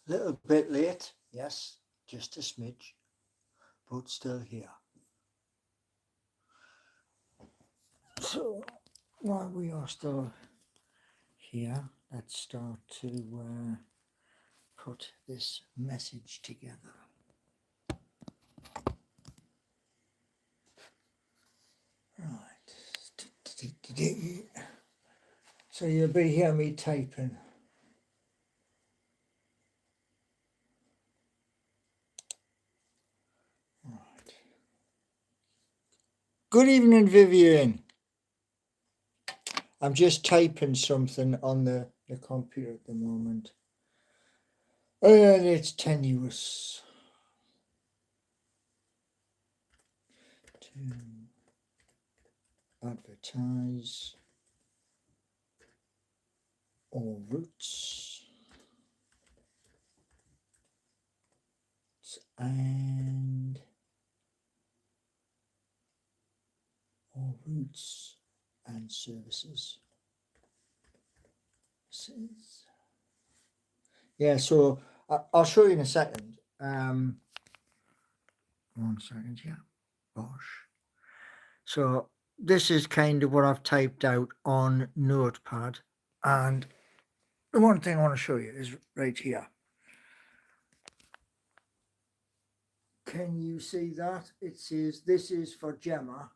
Little bit late, yes, just a smidge, but still here. So while we are still here, let's start to put this message together. Right. So you'll be hearing me typing. Right. Good evening, Vivian. I'm just typing something on the computer at the moment. And it's tenuous. To advertise all routes and all routes and services. Yeah, so I'll show you in a second. 1 second, yeah. Bosh. So this is kind of what I've typed out on Notepad, and the one thing I want to show you is right here. Can you see that? It says this is for Gemma,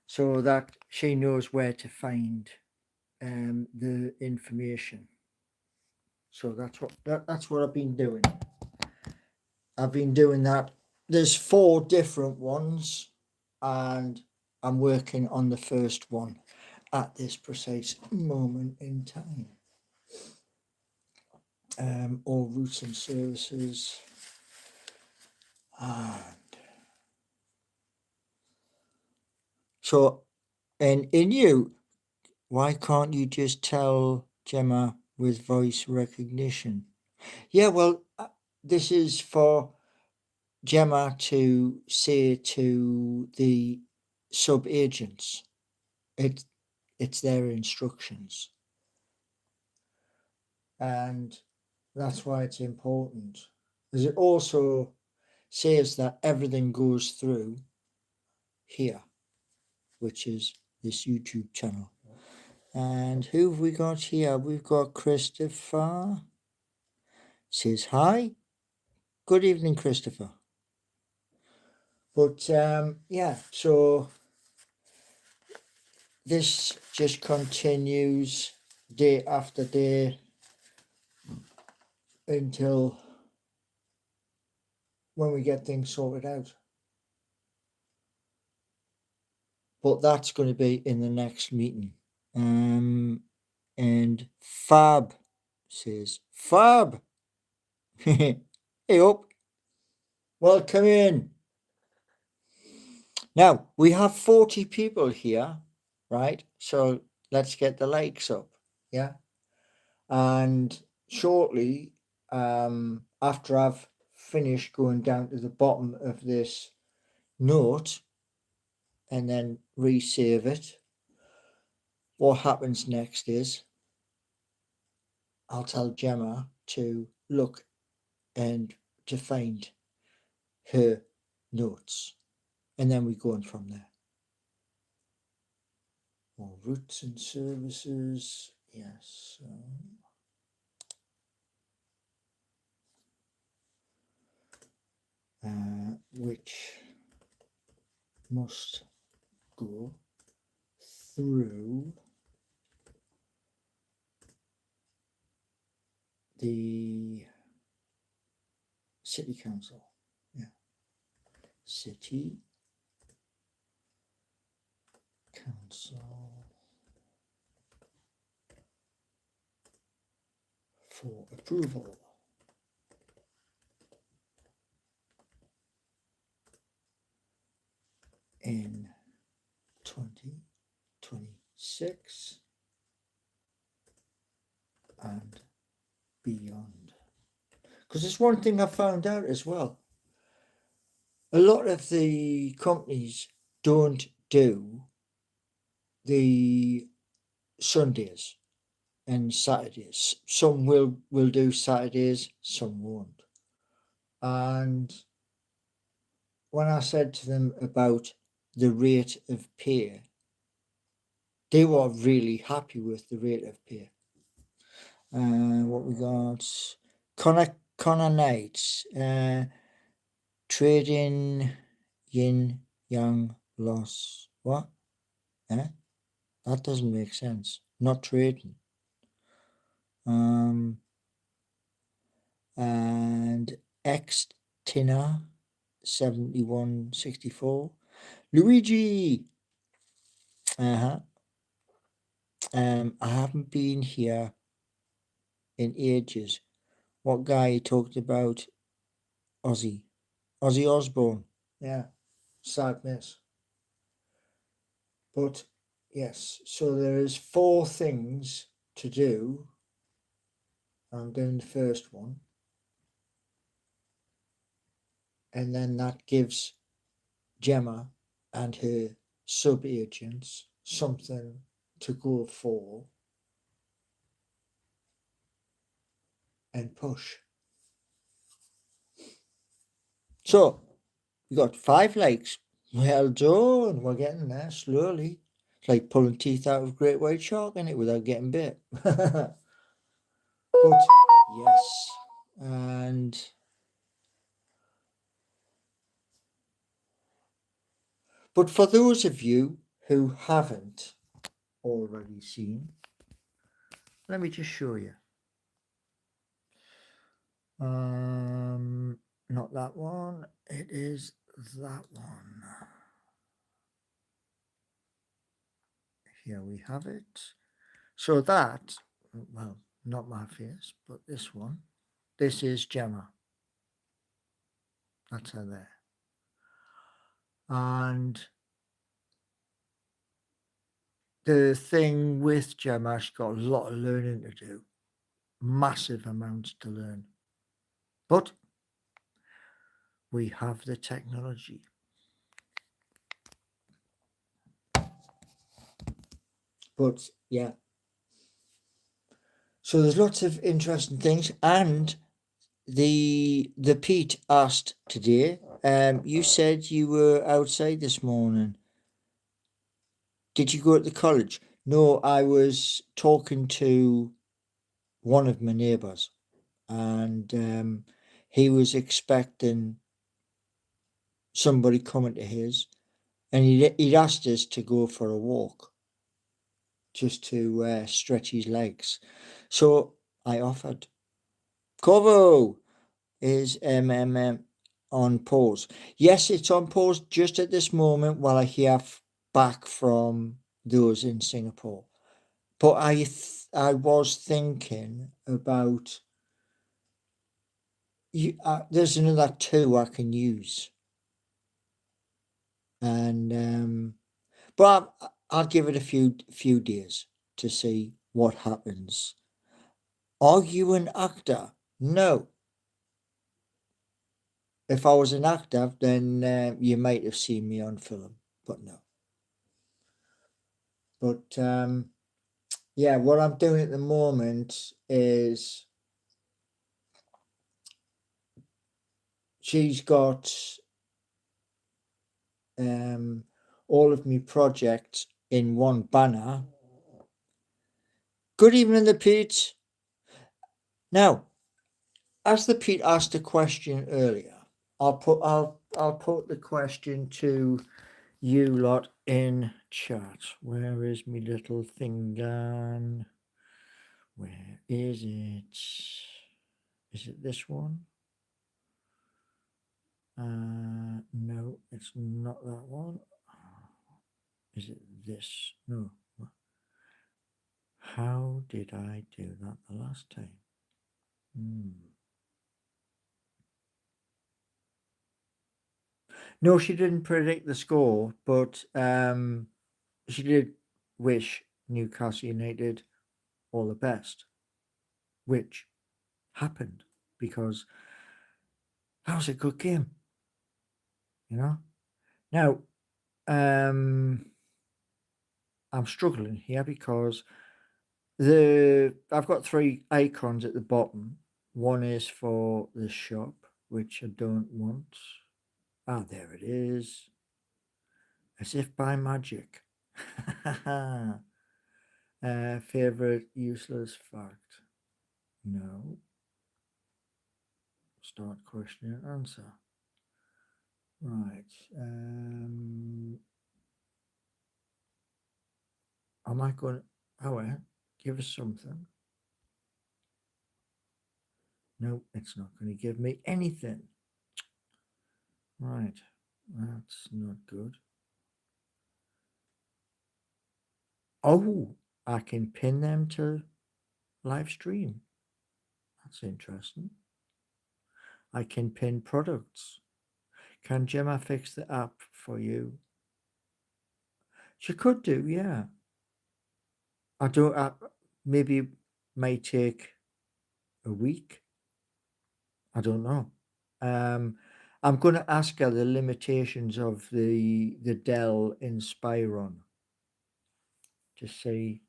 so that she knows where to find the information. So that's what I've been doing. I've been doing that. There's 4 different ones, and I'm working on the first one at this precise moment in time. All routes and services, and so, and in you, why can't you just tell Gemma with voice recognition? Yeah, well, this is for Gemma to say to the sub agents. It's their instructions, and that's why it's important, because it also says that everything goes through here, which is this YouTube channel. And who have we got here? We've got Christopher. Says hi. Good evening, Christopher. But yeah, so this just continues day after day until when we get things sorted out. But that's going to be in the next meeting. And Fab says, Fab, hey up, welcome in. Now, we have 40 people here, right? So let's get the likes up, yeah? And shortly, after I've finished going down to the bottom of this note and then resave it, what happens next is I'll tell Gemma to look and to find her notes, and then we go on from there. More routes and services, yes. Which must go through the city council. Yeah, city council for approval. In 2026 and beyond. Because there's one thing I found out as well. A lot of the companies don't do the Sundays. and Saturdays. Some will do Saturdays, some won't. And when I said to them about the rate of pay, they were really happy with the rate of pay. What we got? Connor Knights, trading yin yang loss. What? That doesn't make sense. Not trading. And X Tina 7164. Luigi. I haven't been here in ages. What guy talked about? Ozzy Osbourne. Yeah, sad miss. But yes, so there is 4 things to do. I'm doing the first one, and then that gives Gemma and her sub-agents something to go for and push. So we got 5 likes. Well done. We're getting there slowly. It's like pulling teeth out of a great white shark, in it, without getting bit. But yes, and but for those of you who haven't already seen, let me just show you. Not that one. It is that one. Here we have it. So that, well, not my face, but this one. This is Gemma. That's her there. And the thing with Gemma, she's got a lot of learning to do. Massive amounts to learn. But we have the technology. But yeah. So there's lots of interesting things. And the Pete asked today, you said you were outside this morning. Did you go to the college? No, I was talking to one of my neighbours, and he was expecting somebody coming to his, and he'd asked us to go for a walk just to stretch his legs. So I offered. Corvo is on pause. Yes, it's on pause just at this moment while I hear back from those in Singapore. But I was thinking about you. There's another 2 I can use, and but I'll give it a few days to see what happens. Are you an actor? No. If I was an actor, then you might have seen me on film, but no. But yeah, what I'm doing at the moment is she's got all of my projects in one banner. Good evening, the Pete. Now, as the Pete asked a question earlier, I'll put the question to you lot in chat. Where is my little thing gone? Where is it? Is it this one? No, it's not that one. Is it this? No. How did I do that the last time? No, she didn't predict the score, but she did wish Newcastle United all the best, which happened because that was a good game, you know. Now, I'm struggling here because I've got 3 icons at the bottom. One is for the shop, which I don't want. Ah, there it is. As if by magic. Favorite useless fact. No. Start question and answer. Right. Am I going? Oh, give us something. No, it's not going to give me anything. Right. That's not good. Oh, I can pin them to live stream. That's interesting. I can pin products. Can Gemma fix the app for you? She could do, yeah. I don't. Maybe it may take a week. I don't know. I'm going to ask her the limitations of the Dell Inspiron to see.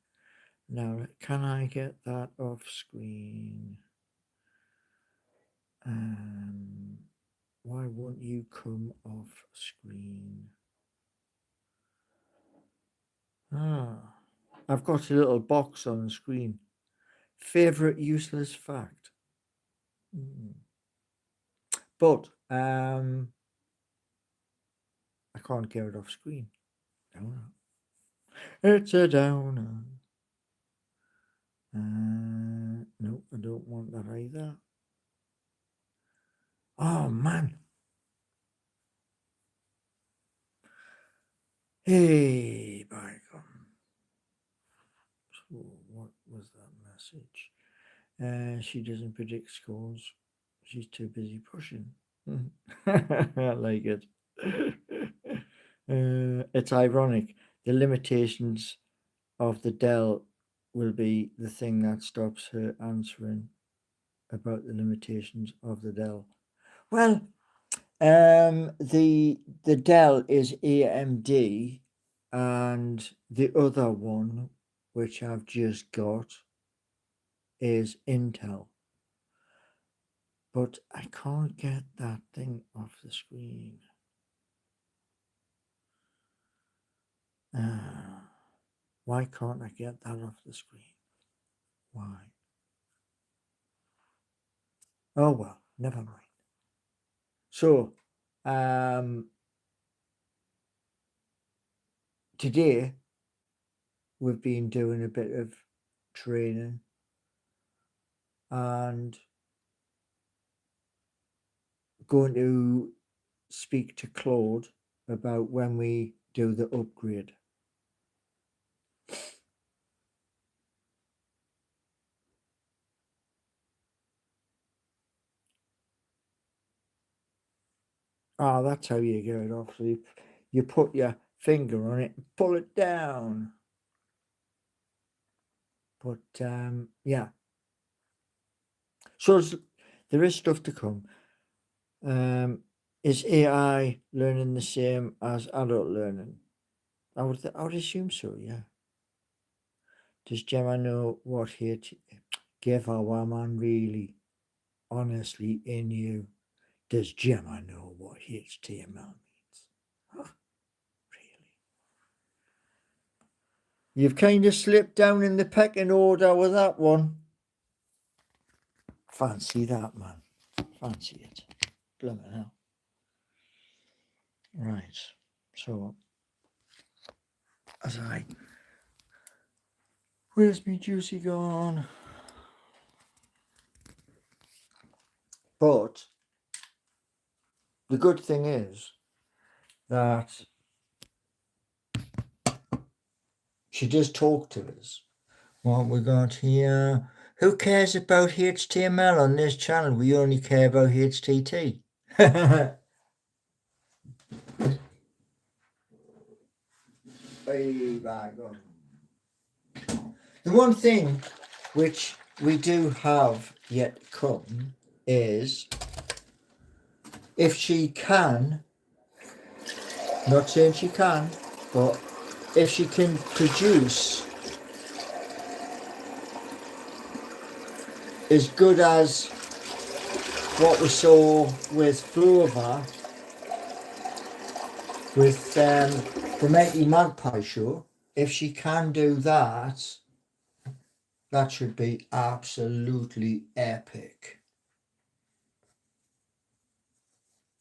Now, can I get that off screen? Why won't you come off screen? I've got a little box on the screen. Favorite useless fact. But I can't get it off screen. Downer. It's a downer. No, I don't want that either. Oh man. Hey, bygone. So what was that message? She doesn't predict scores. She's too busy pushing. I like it. It's ironic. The limitations of the Dell will be the thing that stops her answering about the limitations of the Dell. Well, the Dell is AMD, and the other one, which I've just got, is Intel. But I can't get that thing off the screen. Why can't I get that off the screen? Why? Oh well, never mind. So, today we've been doing a bit of training and going to speak to Claude about when we do the upgrade. Oh, that's how you get it off. So you put your finger on it and pull it down. But yeah. So there is stuff to come. Is AI learning the same as adult learning? I would assume so, yeah. Does Gemma know what give her one man really? Honestly, in you, does Gemma know what HTML means? Huh, really? You've kind of slipped down in the pecking order with that one. Fancy that, man. Fancy it. Blimmin' hell. Right. So, where's me juicy gone? But the good thing is that she does talk to us. What we got here? Who cares about HTML on this channel? We only care about HTT. The one thing which we do have yet to come is if she can, not saying she can, but if she can produce as good as what we saw with Flover with the Mighty Magpie show. If she can do that, that should be absolutely epic.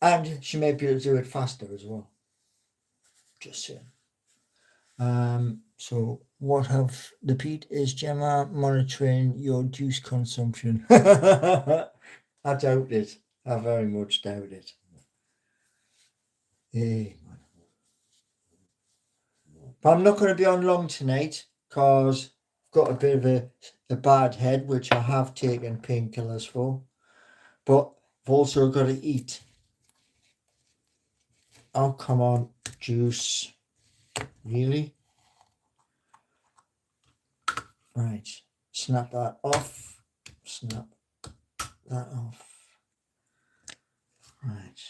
And she may be able to do it faster as well. Just saying. So what have the Pete is Gemma monitoring your juice consumption? I doubt it. I very much doubt it. Hey. But I'm not going to be on long tonight because I've got a bit of a bad head, which I have taken painkillers for. But I've also got to eat. Oh, come on, juice. Really? Right. Snap that off. Snap that off. Right.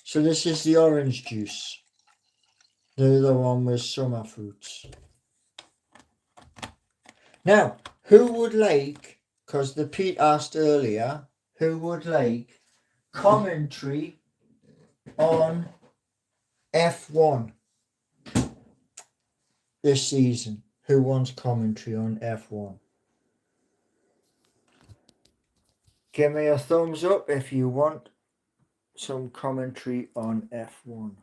So this is the orange juice. The other one was summer fruits. Now, who would like, because the Pete asked earlier, who would like commentary on F1 this season? Who wants commentary on F1? Give me a thumbs up if you want some commentary on F1.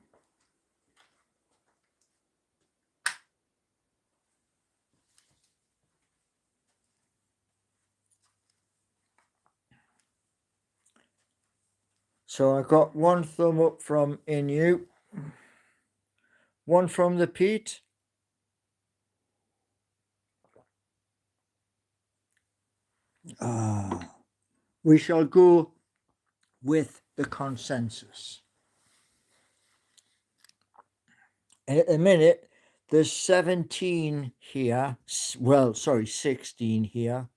So I got one thumb up from Inu, one from the Pete. We shall go with the consensus. In a minute, there's 17 here. Well, sorry, 16 here,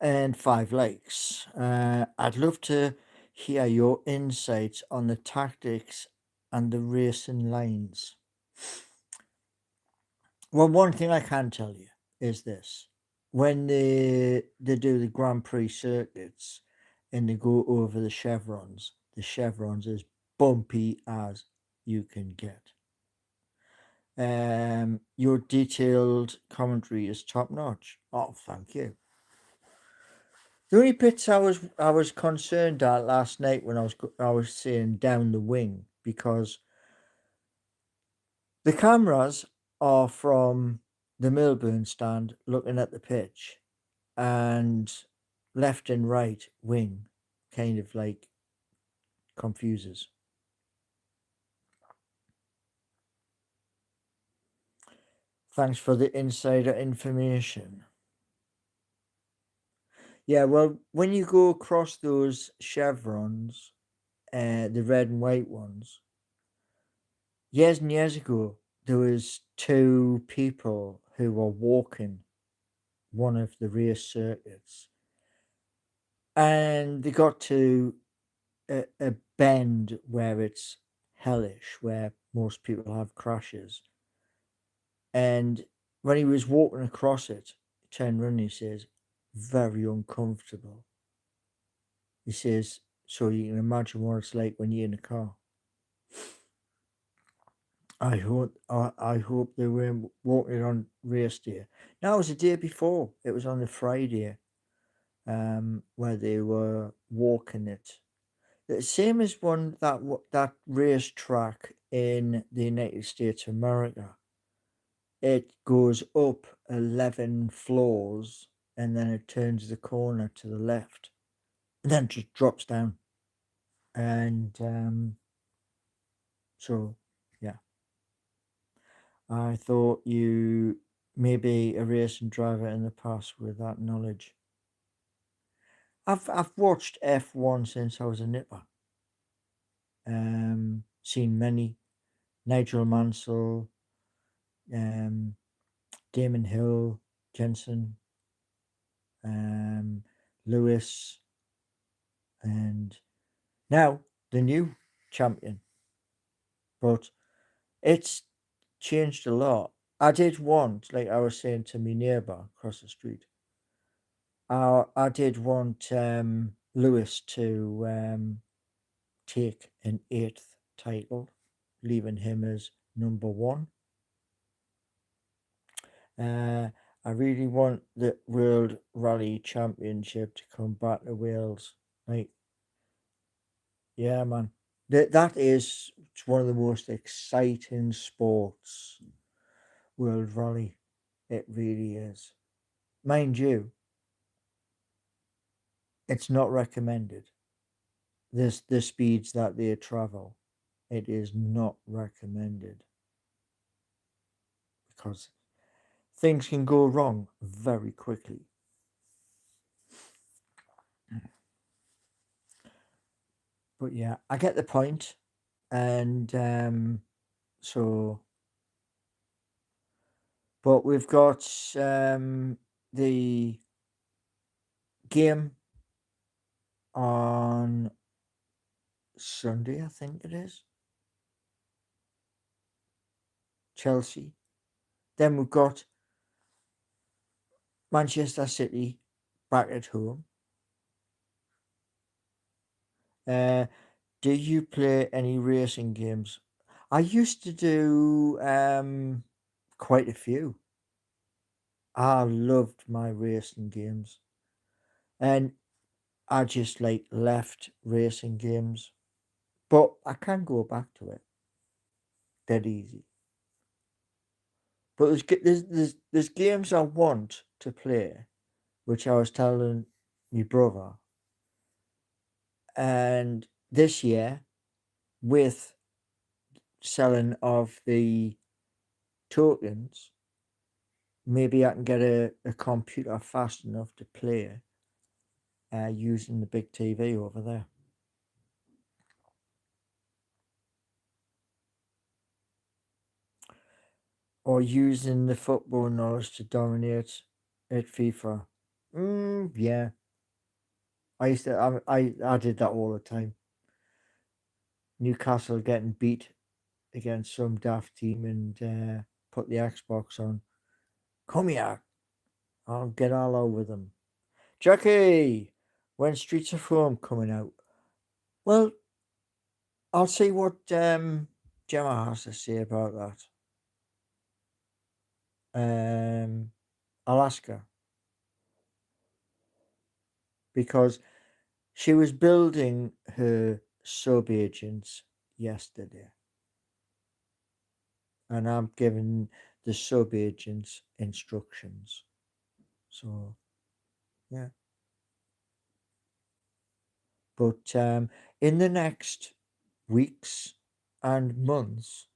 and 5 likes. I'd love to hear your insights on the tactics and the racing lines. Well, one thing I can tell you is this. When they do the Grand Prix circuits and they go over the chevrons is bumpy as you can get. Your detailed commentary is top notch. Oh, thank you. The only bits I was concerned at last night when I was saying down the wing, because the cameras are from the Melbourne stand looking at the pitch, and left and right wing kind of like confuses. Thanks for the insider information. Yeah, well, when you go across those chevrons, the red and white ones, years and years ago, there was 2 people who were walking one of the race circuits, and they got to a bend where it's hellish, where most people have crashes. And when he was walking across it, he turned around and he says, very uncomfortable. He says, so you can imagine what it's like when you're in a car. I hope they weren't walking on race day. No, it was the day before. It was on the Friday, where they were walking it. The same as that race track in the United States of America. It goes up 11 floors and then it turns the corner to the left and then just drops down. And so, yeah. I thought you may be a racing driver in the past with that knowledge. I've watched F1 since I was a nipper. Seen many. Nigel Mansell, Damon Hill, Jensen, Lewis, and now the new champion. But it's changed a lot. I did want, like I was saying to my neighbour across the street, I did want Lewis to take an 8th title, leaving him as number 1. I really want the World Rally Championship to come back to Wales. Like, yeah, man. That is one of the most exciting sports, World Rally. It really is. Mind you, it's not recommended. The speeds that they travel, it is not recommended because things can go wrong very quickly. But yeah, I get the point, and so. But we've got the game on Sunday, I think it is. Chelsea. Then we've got Manchester City back at home. Do you play any racing games? I used to do quite a few. I loved my racing games. And I just like left racing games. But I can go back to it. Dead easy. But there's games I want to play, which I was telling my brother. And this year, with selling of the tokens, maybe I can get a computer fast enough to play using the big TV over there. Or using the football knowledge to dominate at FIFA. Yeah. I did that all the time. Newcastle getting beat against some daft team and put the Xbox on. Come here, I'll get all over them. Jackie, when Streets of Rome coming out? Well, I'll see what Gemma has to say about that. I'll ask her because she was building her sub agents yesterday, and I'm giving the sub agents instructions. So, yeah. But in the next weeks and months,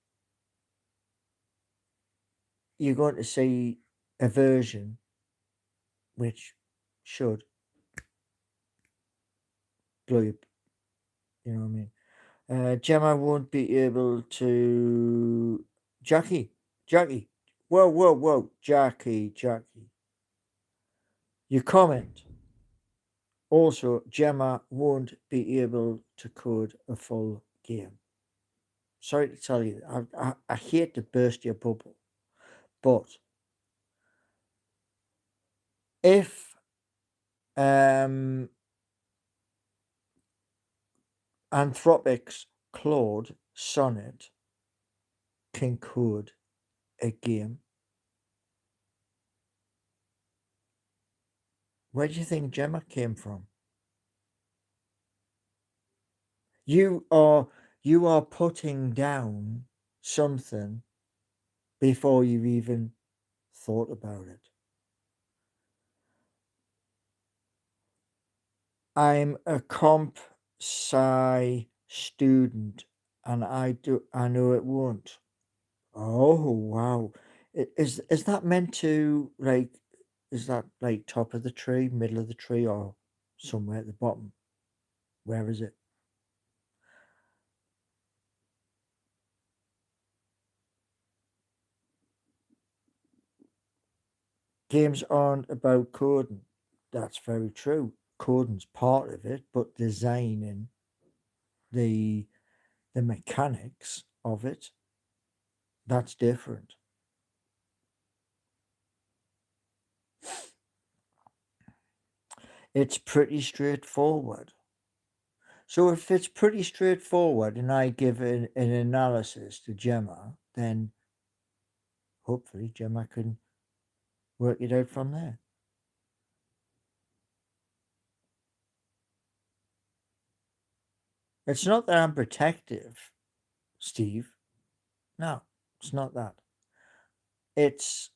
you're going to see a version which should blow you. You know what I mean? Gemma won't be able to. Jackie, whoa, Jackie. Your comment. Also, Gemma won't be able to code a full game. Sorry to tell you, I hate to burst your bubble, but if Anthropic's Claude Sonnet can code a game, where do you think Gemma came from? You are putting down something before you've even thought about it. I'm a comp sci student, and I know it won't. Oh wow. Is that meant to like, is that like top of the tree, middle of the tree, or somewhere at the bottom? Where is it? Games aren't about coding. That's very true. Coding's part of it, but designing the mechanics of it, that's different. It's pretty straightforward. So if it's pretty straightforward and I give an analysis to Gemma, then hopefully Gemma can work it out from there. It's not that I'm protective, Steve. No, it's not that. It's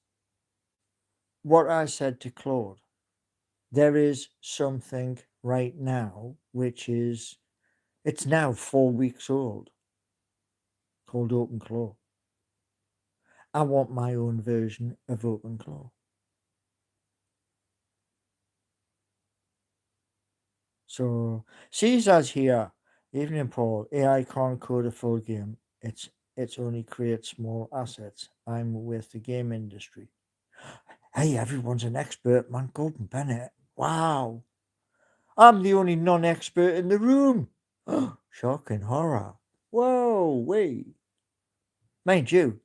what I said to Claude. There is something right now which is, it's now 4 weeks old, called OpenClaw. I want my own version of OpenClaw. So Caesar's here. Evening, Paul. AI can't code a full game. It's only create small assets. I'm with the game industry. Hey, everyone's an expert, man. Gordon Bennett. Wow. I'm the only non-expert in the room. Shocking horror. Whoa, wait. Mind you,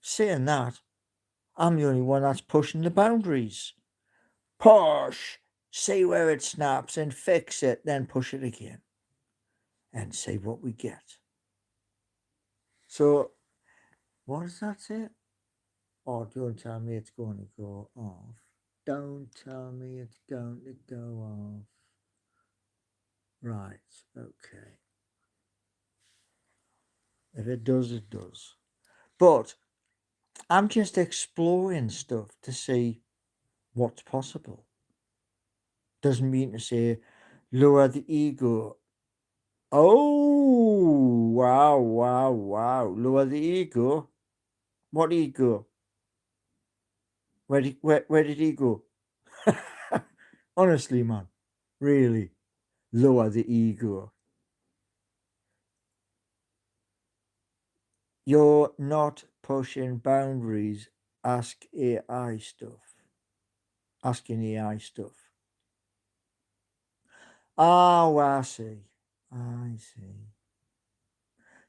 saying that, I'm the only one that's pushing the boundaries. Push! See where it snaps and fix it, then push it again. And see what we get. So, what does that say? Oh, don't tell me it's going to go off. Don't tell me it's going to go off. Right, okay. If it does, it does. But I'm just exploring stuff to see what's possible. Doesn't mean to say lower the ego. Oh, wow, wow, wow. Lower the ego. What ego? Where did he go? Honestly, man. Really. Lower the ego. You're not pushing boundaries. Ask AI stuff. Asking AI stuff. Oh, I see. I see.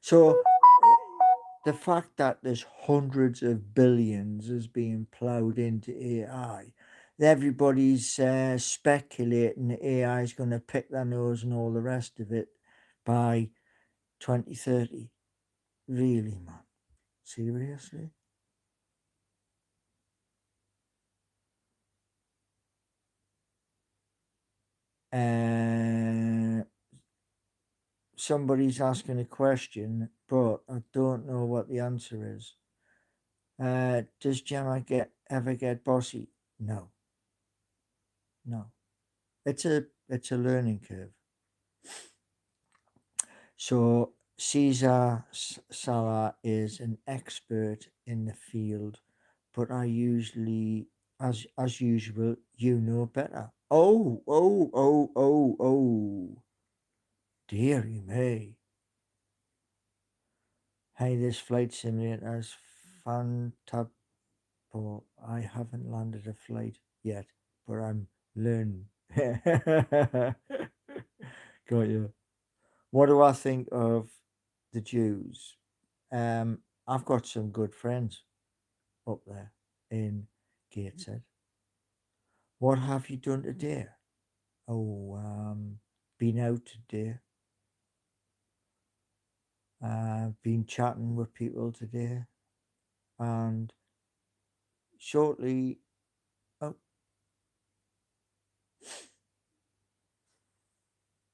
So the fact that there's hundreds of billions is being ploughed into AI, everybody's speculating that AI is going to pick their nose and all the rest of it by 2030. Really, man? Seriously? Somebody's asking a question, but I don't know what the answer is. Does Gemma ever get bossy? No, no. It's a learning curve. So Caesar Salah is an expert in the field, but I usually, as usual, you know better. Oh, oh, oh, oh, oh. Dearie me. Hey, this flight simulator is fantabulous. I haven't landed a flight yet, but I'm learning. Got you. What do I think of the Jews? I've got some good friends up there in Gateshead. What have you done today? Oh, been out today. Been chatting with people today, and shortly. Oh,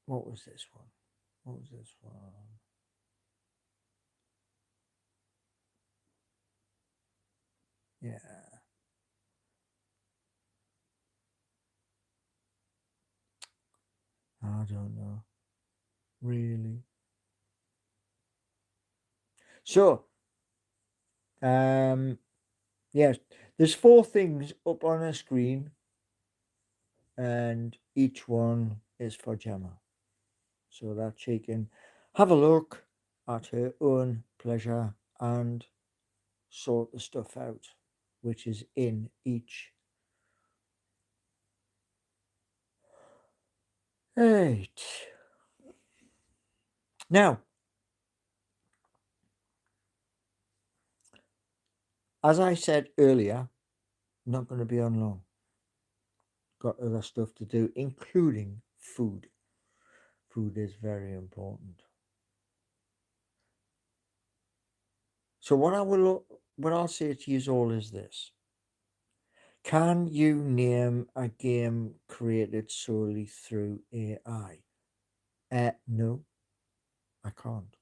what was this one? What was this one? Yeah. I don't know. Really. So, yes, there's 4 things up on a screen, and each one is for Gemma, so that she can have a look at her own pleasure and sort the stuff out, which is in each. Right. Now, as I said earlier, I'm not going to be on long got other stuff to do, including food. Food is very important. So what I'll say to you all is this. Can you name a game created solely through AI? No, I can't.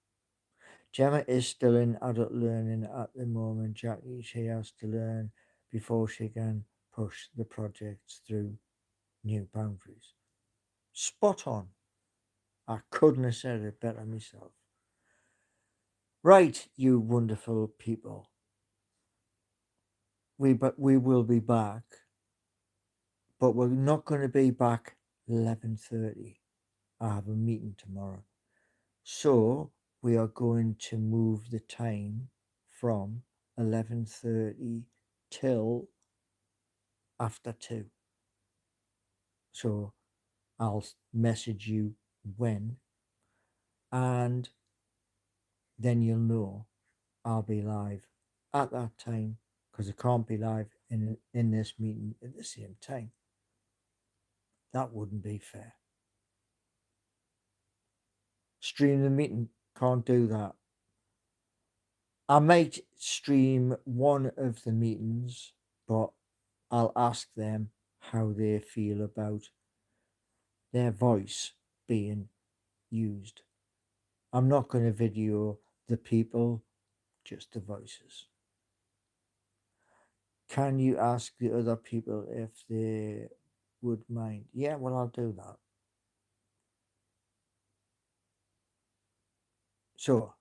Gemma is still in adult learning at the moment, Jackie. She has to learn before she can push the projects through new boundaries. Spot on. I couldn't have said it better myself. Right, you wonderful people. We will be back, but we're not going to be back 11:30. I have a meeting tomorrow. So we are going to move the time from 11:30 till after 2. So I'll message you when, and then you'll know I'll be live at that time, because I can't be live in this meeting at the same time. That wouldn't be fair. Stream the meeting, can't do that. I might stream one of the meetings, but I'll ask them how they feel about their voice being used. I'm not going to video the people, just the voices. Can you ask the other people if they would mind? Yeah, well, I'll do that. So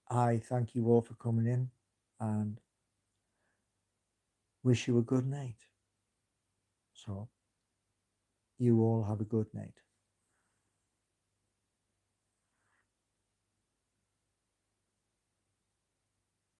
I thank you all for coming in and wish you a good night. So you all have a good night.